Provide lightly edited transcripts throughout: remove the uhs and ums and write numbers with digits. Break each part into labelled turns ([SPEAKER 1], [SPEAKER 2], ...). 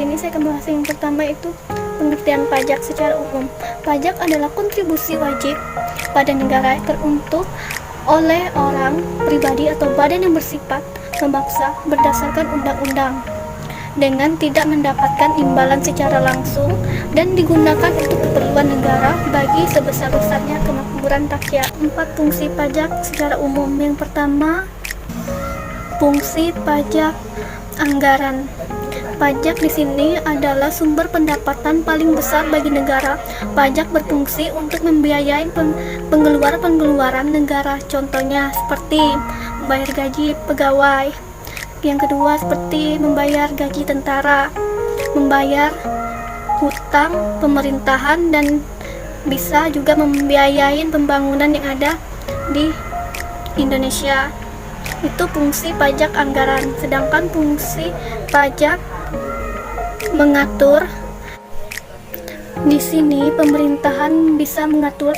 [SPEAKER 1] sini saya akan bahas yang pertama, itu pengertian pajak secara umum. Pajak adalah kontribusi wajib pada negara teruntuk oleh orang, pribadi, atau badan yang bersifat memaksa berdasarkan undang-undang dengan tidak mendapatkan imbalan secara langsung dan digunakan untuk keperluan negara bagi sebesar-besarnya kemakmuran rakyat. 4 fungsi pajak secara umum. Yang pertama, fungsi pajak anggaran. Pajak di sini adalah sumber pendapatan paling besar bagi negara. Pajak berfungsi untuk membiayai pengeluaran negara. Contohnya seperti membayar gaji pegawai. Yang kedua seperti membayar gaji tentara, membayar hutang pemerintahan, dan bisa juga membiayai pembangunan yang ada di Indonesia. Itu fungsi pajak anggaran. Sedangkan fungsi pajak mengatur, di sini pemerintahan bisa mengatur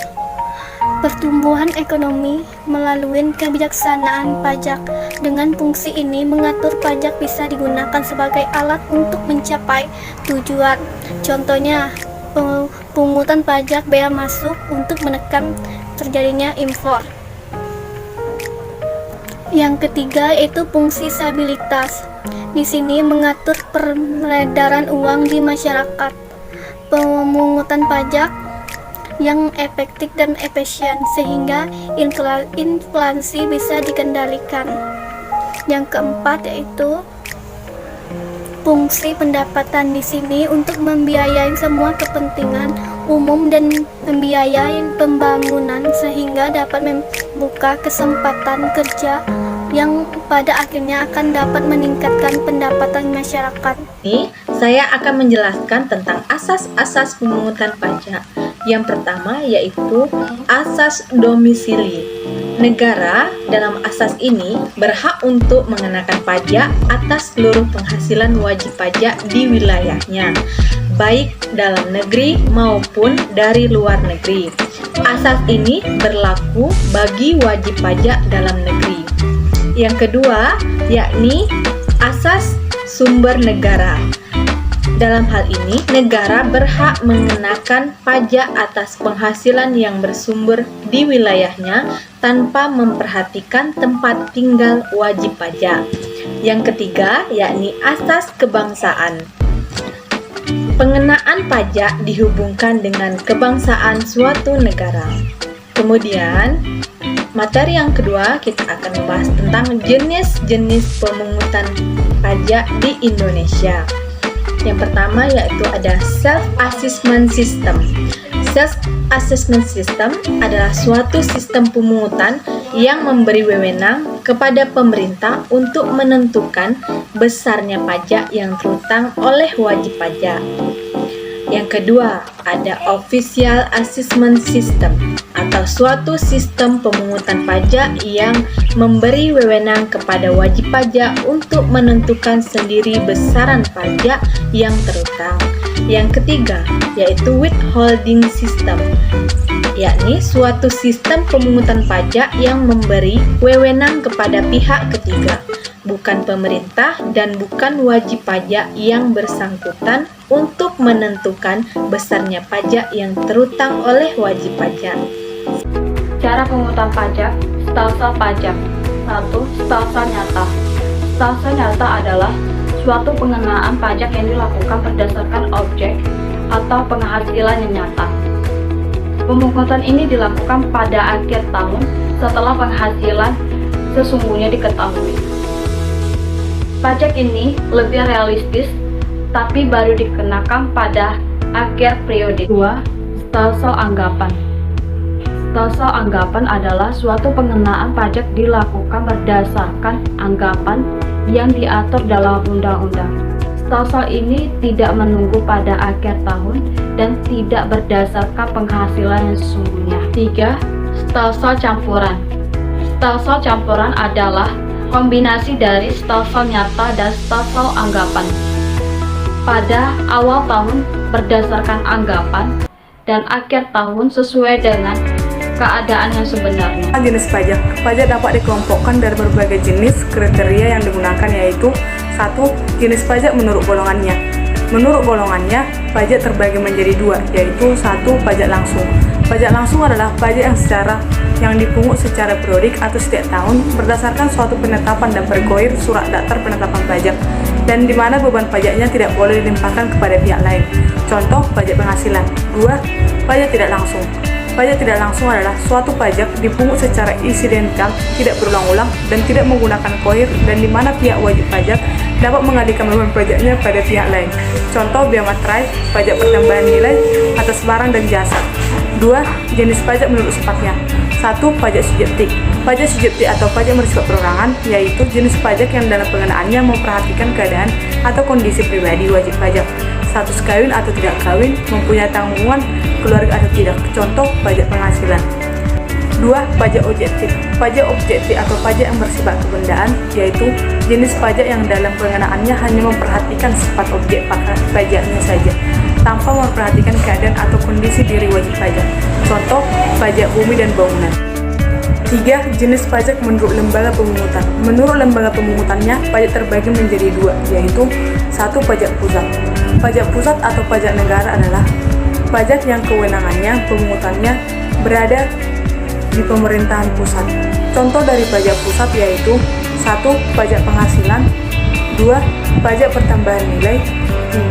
[SPEAKER 1] pertumbuhan ekonomi melalui kebijaksanaan pajak. Dengan fungsi ini, mengatur pajak bisa digunakan sebagai alat untuk mencapai tujuan. Contohnya, pungutan pajak bea masuk untuk menekan terjadinya impor. Yang ketiga yaitu fungsi stabilitas. Di sini mengatur peredaran uang di masyarakat. Pemungutan pajak yang efektif dan efisien sehingga inflasi bisa dikendalikan. Yang keempat yaitu fungsi pendapatan. Di sini untuk membiayai semua kepentingan umum dan membiayai pembangunan sehingga dapat membuka kesempatan kerja yang pada akhirnya akan dapat meningkatkan pendapatan masyarakat.
[SPEAKER 2] Ini saya akan menjelaskan tentang asas-asas pemungutan pajak. Yang pertama yaitu asas domisili. Negara dalam asas ini berhak untuk mengenakan pajak atas seluruh penghasilan wajib pajak di wilayahnya, baik dalam negeri maupun dari luar negeri. Asas ini berlaku bagi wajib pajak dalam negeri. Yang kedua, yakni asas sumber negara. Dalam hal ini, negara berhak mengenakan pajak atas penghasilan yang bersumber di wilayahnya tanpa memperhatikan tempat tinggal wajib pajak. Yang ketiga, yakni asas kebangsaan. Pengenaan pajak dihubungkan dengan kebangsaan suatu negara. Kemudian, materi yang kedua kita akan membahas tentang jenis-jenis pemungutan pajak di Indonesia. Yang pertama yaitu ada self-assessment system. Self-assessment system adalah suatu sistem pemungutan yang memberi wewenang kepada pemerintah untuk menentukan besarnya pajak yang terhutang oleh wajib pajak. Yang kedua, ada official assessment system atau suatu sistem pemungutan pajak yang memberi wewenang kepada wajib pajak untuk menentukan sendiri besaran pajak yang terhutang. Yang ketiga, yaitu withholding system, yakni suatu sistem pemungutan pajak yang memberi wewenang kepada pihak ketiga, bukan pemerintah dan bukan wajib pajak yang bersangkutan untuk menentukan besarnya pajak yang terhutang oleh wajib pajak.
[SPEAKER 3] Cara pemungutan pajak, stasa pajak. 1. Stasa nyata. Stasa nyata adalah suatu pengenaan pajak yang dilakukan berdasarkan objek atau penghasilan yang nyata. Pemungutan ini dilakukan pada akhir tahun setelah penghasilan sesungguhnya diketahui. Pajak ini lebih realistis, tapi baru dikenakan pada akhir periode. 2. Stasa anggapan. Stasa anggapan adalah suatu pengenaan pajak dilakukan berdasarkan anggapan yang diatur dalam undang-undang. Stasa ini tidak menunggu pada akhir tahun dan tidak berdasarkan penghasilan yang sesungguhnya. 3. Stasa campuran. Stasa campuran adalah kombinasi dari stasa nyata dan stasa anggapan. Pada awal tahun berdasarkan anggapan dan akhir tahun sesuai dengan keadaan yang sebenarnya.
[SPEAKER 4] Jenis pajak. Pajak dapat dikelompokkan dari berbagai jenis. Kriteria yang digunakan yaitu 1. Jenis pajak menurut golongannya. Menurut golongannya, pajak terbagi menjadi dua, yaitu satu, pajak langsung. Pajak langsung adalah pajak yang dipungut secara periodik atau setiap tahun berdasarkan suatu penetapan dan bergoir surat daftar penetapan pajak, dan di mana beban pajaknya tidak boleh dilimpahkan kepada pihak lain. Contoh, pajak penghasilan. 2. Pajak tidak langsung. Pajak tidak langsung adalah suatu pajak dipungut secara insidental, tidak berulang-ulang, dan tidak menggunakan koir, dan di mana pihak wajib pajak dapat mengalihkan beban pajaknya pada pihak lain. Contoh, bea materai, pajak pertambahan nilai atas barang dan jasa. 2. Jenis pajak menurut sifatnya. 1. Pajak subjektif. Pajak subjektif atau pajak bersifat perorangan, yaitu jenis pajak yang dalam pengenaannya memperhatikan keadaan atau kondisi pribadi wajib pajak, status kawin atau tidak kawin, mempunyai tanggungan keluarga atau tidak. Contoh, pajak penghasilan. 2. Pajak objektif. Pajak objektif atau pajak yang bersifat kebendaan, yaitu jenis pajak yang dalam pengenaannya hanya memperhatikan sifat objek pajaknya saja, tanpa memperhatikan keadaan atau kondisi diri wajib pajak. Contoh, pajak bumi dan bangunan. 3. Jenis pajak menurut lembaga pemungutan. Menurut lembaga pemungutannya, pajak terbagi menjadi dua, yaitu 1. Pajak pusat. Pajak pusat atau pajak negara adalah pajak yang kewenangannya pemungutannya berada di pemerintahan pusat. Contoh dari pajak pusat yaitu 1. Pajak penghasilan. 2. Pajak pertambahan nilai.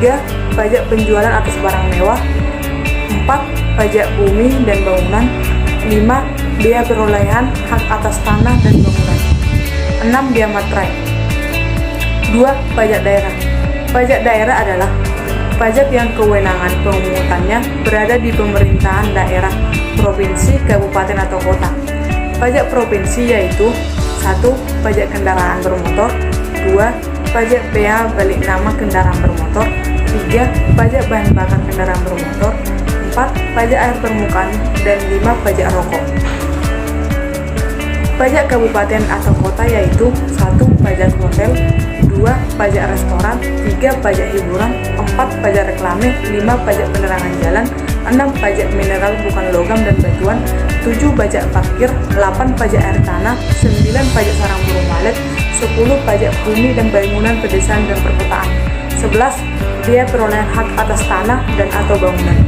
[SPEAKER 4] 3. Pajak penjualan atas barang mewah. 4. Pajak bumi dan bangunan. 5. Bea perolehan hak atas tanah dan bangunan. 6. Bea materai. 2. Pajak daerah. Pajak daerah adalah pajak yang kewenangan pemungutannya berada di pemerintahan daerah, provinsi, kabupaten atau kota. Pajak provinsi yaitu 1. Pajak kendaraan bermotor. 2. Pajak bea balik nama kendaraan bermotor. 3. Pajak bahan bakar kendaraan bermotor. 4. Pajak air permukaan. Dan 5. Pajak rokok. Pajak kabupaten atau kota yaitu 1. Pajak hotel. 2. Pajak restoran. 3. Pajak hiburan. 4. Pajak reklame. 5. Pajak penerangan jalan. 6. Pajak mineral bukan logam dan batuan. 7. Pajak parkir. 8. Pajak air tanah. 9. Pajak sarang burung walet. 10. Pajak bumi dan bangunan pedesaan dan perkotaan. 11. Bea perolehan hak atas tanah dan atau bangunan.